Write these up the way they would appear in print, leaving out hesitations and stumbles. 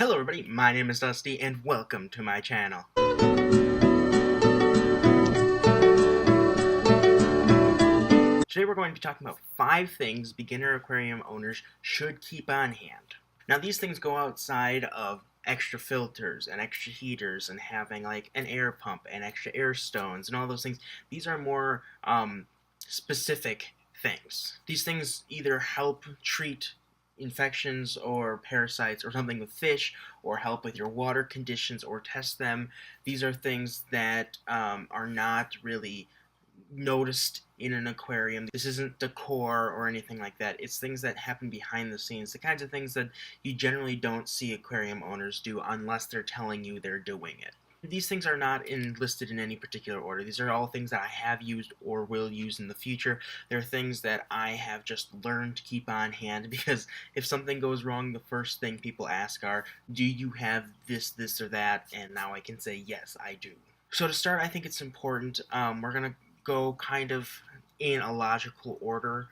Hello everybody, my name is Dusty and welcome to my channel. Today we're going to be talking about 5 things beginner aquarium owners should keep on hand. Now these things go outside of extra filters and extra heaters and having like an air pump and extra air stones and all those things. These are more specific things. These things either help treat infections or parasites or something with fish, or help with your water conditions or test them. These are things that are not really noticed in an aquarium. This isn't decor or anything like that. It's things that happen behind the scenes, the kinds of things that you generally don't see aquarium owners do unless they're telling you they're doing it. These things are not listed in any particular order. These are all things that I have used or will use in the future. They're things that I have just learned to keep on hand, because if something goes wrong, the first thing people ask are, do you have this, or that? And now I can say, yes, I do. So to start, I think it's important, we're going to go kind of in a logical order.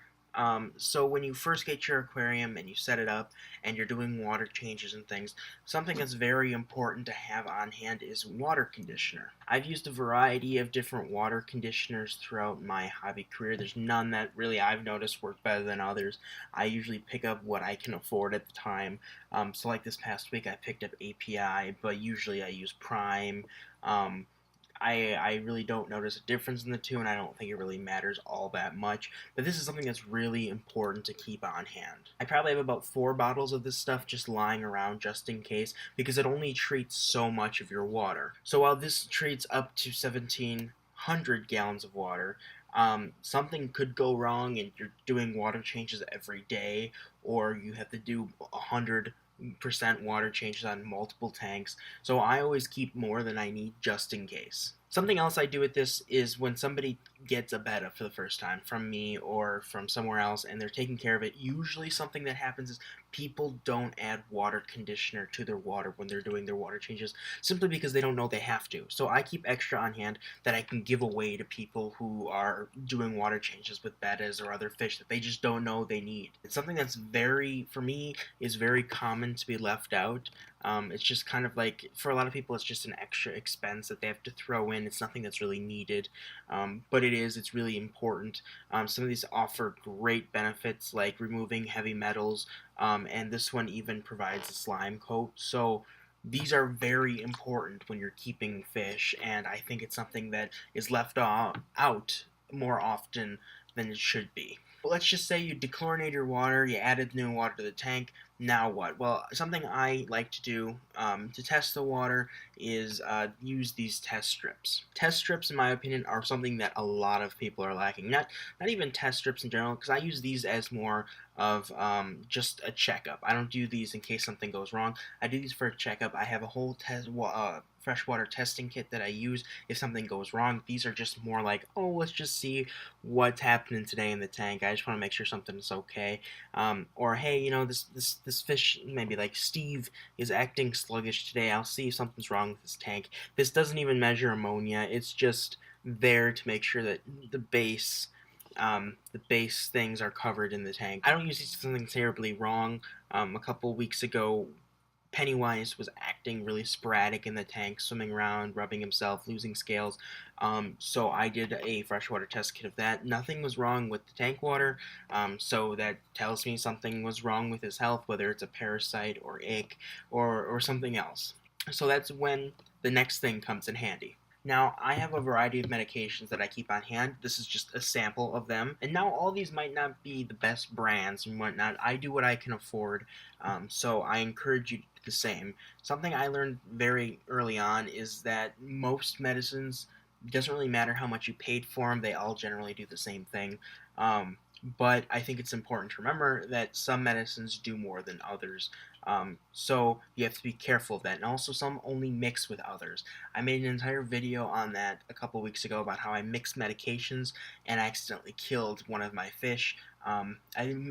So when you first get your aquarium and you set it up and you're doing water changes and things, something that's very important to have on hand is water conditioner. I've used a variety of different water conditioners throughout my hobby career. There's none that really I've noticed work better than others. I usually pick up what I can afford at the time. So like this past week I picked up API, but usually I use Prime. I really don't notice a difference in the two, and I don't think it really matters all that much, but this is something that's really important to keep on hand. I probably have about 4 bottles of this stuff just lying around just in case, because it only treats so much of your water. So while this treats up to 1,700 gallons of water, something could go wrong and you're doing water changes every day, or you have to do 100% water changes on multiple tanks, so I always keep more than I need just in case. Something else I do with this is when somebody gets a betta for the first time from me or from somewhere else and they're taking care of it, usually something that happens is people don't add water conditioner to their water when they're doing their water changes, simply because they don't know they have to. So I keep extra on hand that I can give away to people who are doing water changes with bettas or other fish that they just don't know they need. It's something that's for me, is very common to be left out. It's just kind of like, for a lot of people, it's just an extra expense that they have to throw in. It's nothing that's really needed, but it's really important. Some of these offer great benefits, like removing heavy metals, and this one even provides a slime coat. So these are very important when you're keeping fish, and I think it's something that is left out more often than it should be. But let's just say you dechlorinate your water, you added new water to the tank. Now what? Well, something I like to do to test the water is use these test strips. Test strips, in my opinion, are something that a lot of people are lacking. Not even test strips in general, because I use these as more of just a checkup. I don't do these in case something goes wrong. I do these for a checkup. I have a whole freshwater testing kit that I use if something goes wrong. These are just more like, oh, let's just see what's happening today in the tank. I just want to make sure something's okay. Or hey, this fish, maybe like Steve, is acting sluggish today. I'll see if something's wrong with this tank. This doesn't even measure ammonia. It's just there to make sure that the base things are covered in the tank. I don't usually see something terribly wrong. A couple weeks ago, Pennywise was acting really sporadic in the tank, swimming around, rubbing himself, losing scales. So I did a freshwater test kit of that. Nothing was wrong with the tank water, so that tells me something was wrong with his health, whether it's a parasite or ick or something else. So that's when the next thing comes in handy. Now, I have a variety of medications that I keep on hand. This is just a sample of them. And now all these might not be the best brands and whatnot. I do what I can afford, so I encourage you to do the same. Something I learned very early on is that most medicines, it doesn't really matter how much you paid for them, they all generally do the same thing. But I think it's important to remember that some medicines do more than others. So you have to be careful of that. And also, some only mix with others. I made an entire video on that a couple weeks ago about how I mixed medications and I accidentally killed one of my fish. I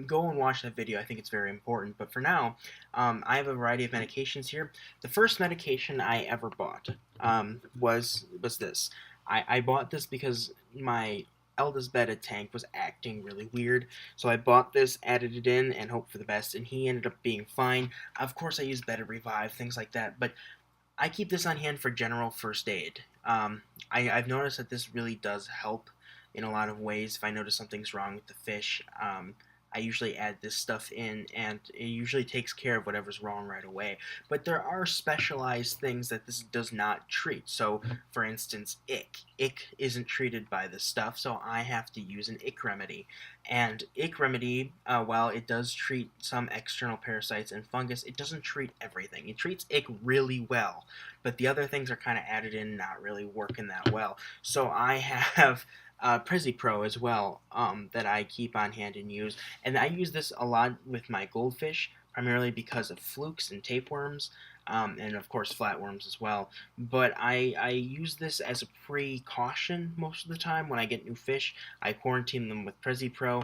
go and watch that video. I think it's very important. But for now, I have a variety of medications here. The first medication I ever bought was this. I bought this because my eldest betta tank was acting really weird, so I bought this, added it in, and hoped for the best, and he ended up being fine. Of course, I use Betta Revive, things like that, but I keep this on hand for general first aid. I've noticed that this really does help in a lot of ways. If I notice something's wrong with the fish, I usually add this stuff in, and it usually takes care of whatever's wrong right away. But there are specialized things that this does not treat. So, for instance, ick. Ick isn't treated by this stuff, so I have to use an ick remedy. And ick remedy, while it does treat some external parasites and fungus, it doesn't treat everything. It treats ick really well, but the other things are kind of added in, not really working that well. So I have Prezi Pro as well, that I keep on hand and use. And I use this a lot with my goldfish, primarily because of flukes and tapeworms, and of course flatworms as well. But I use this as a precaution most of the time when I get new fish. I quarantine them with Prezi Pro.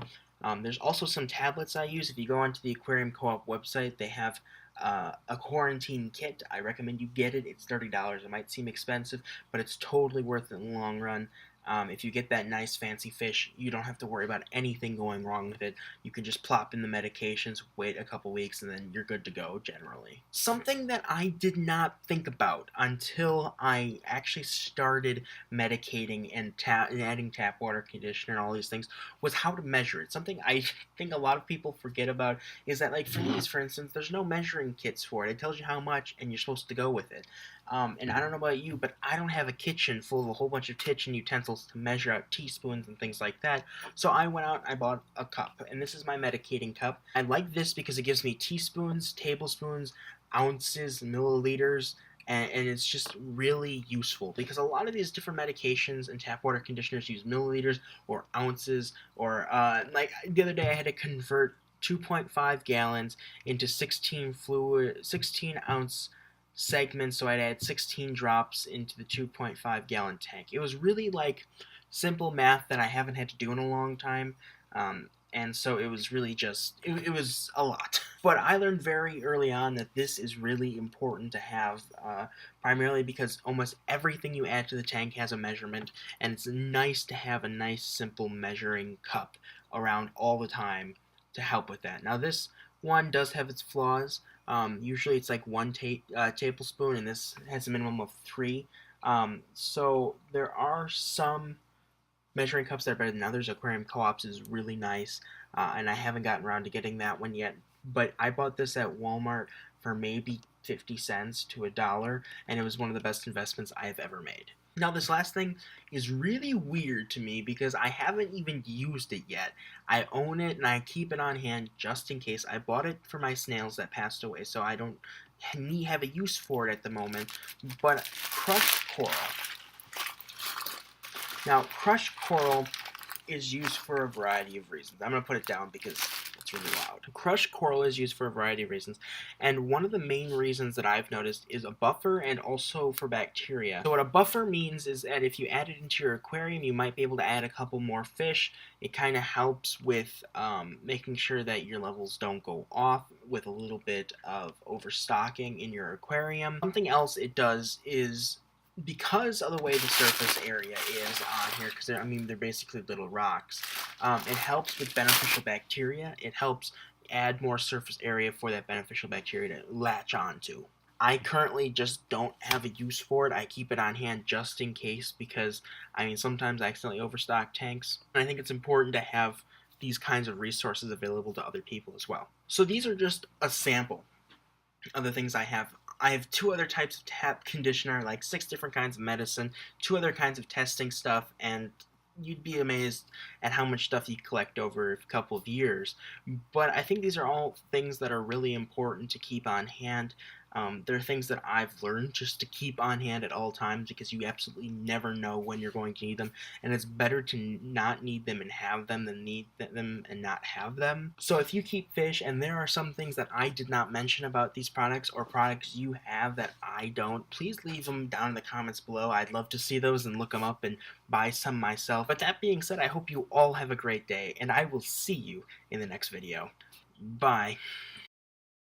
There's also some tablets I use. If you go onto the Aquarium Co-op website, they have a quarantine kit. I recommend you get it. It's $30. It might seem expensive, but it's totally worth it in the long run. If you get that nice fancy fish, you don't have to worry about anything going wrong with it. You can just plop in the medications, wait a couple weeks, and then you're good to go generally. Something that I did not think about until I actually started medicating and adding tap water conditioner and all these things was how to measure it. Something I think a lot of people forget about is that, like, for these, for instance, there's no measuring kits for it. It tells you how much, and you're supposed to go with it. And I don't know about you, but I don't have a kitchen full of a whole bunch of kitchen utensils to measure out teaspoons and things like that. So I went out and I bought a cup, and this is my medicating cup. I like this because it gives me teaspoons, tablespoons, ounces, milliliters, and it's just really useful because a lot of these different medications and tap water conditioners use milliliters or ounces, or like the other day I had to convert 2.5 gallons into 16 ounce segments, so I'd add 16 drops into the 2.5 gallon tank. It was really like simple math that I haven't had to do in a long time, and so it was really just, it was a lot. But I learned very early on that this is really important to have, primarily because almost everything you add to the tank has a measurement, and it's nice to have a nice simple measuring cup around all the time to help with that. Now this one does have its flaws. Usually it's like one tablespoon, and this has a minimum of 3. So there are some measuring cups that are better than others. Aquarium Co-op's is really nice, and I haven't gotten around to getting that one yet. But I bought this at Walmart for maybe 50 cents to $1, and it was one of the best investments I have ever made. Now this last thing is really weird to me because I haven't even used it yet. I own it and I keep it on hand just in case. I bought it for my snails that passed away, so I don't have a use for it at the moment. But crushed coral. Now crushed coral is used for a variety of reasons. I'm going to put it down because it's really loud. Crushed coral is used for a variety of reasons, and one of the main reasons that I've noticed is a buffer and also for bacteria. So what a buffer means is that if you add it into your aquarium, you might be able to add a couple more fish. It kind of helps with making sure that your levels don't go off with a little bit of overstocking in your aquarium. Something else it does is, because of the way the surface area is on here, because they're basically little rocks, it helps with beneficial bacteria. It helps add more surface area for that beneficial bacteria to latch onto. I currently just don't have a use for it. I keep it on hand just in case because, sometimes I accidentally overstock tanks, and I think it's important to have these kinds of resources available to other people as well. So these are just a sample of the things I have. I have 2 other types of tap conditioner, like 6 different kinds of medicine, 2 other kinds of testing stuff, and you'd be amazed at how much stuff you collect over a couple of years. But I think these are all things that are really important to keep on hand. They're things that I've learned just to keep on hand at all times because you absolutely never know when you're going to need them, and it's better to not need them and have them than need them and not have them. So if you keep fish and there are some things that I did not mention about these products or products you have that I don't, please leave them down in the comments below. I'd love to see those and look them up and buy some myself. But that being said, I hope you all have a great day, and I will see you in the next video. Bye.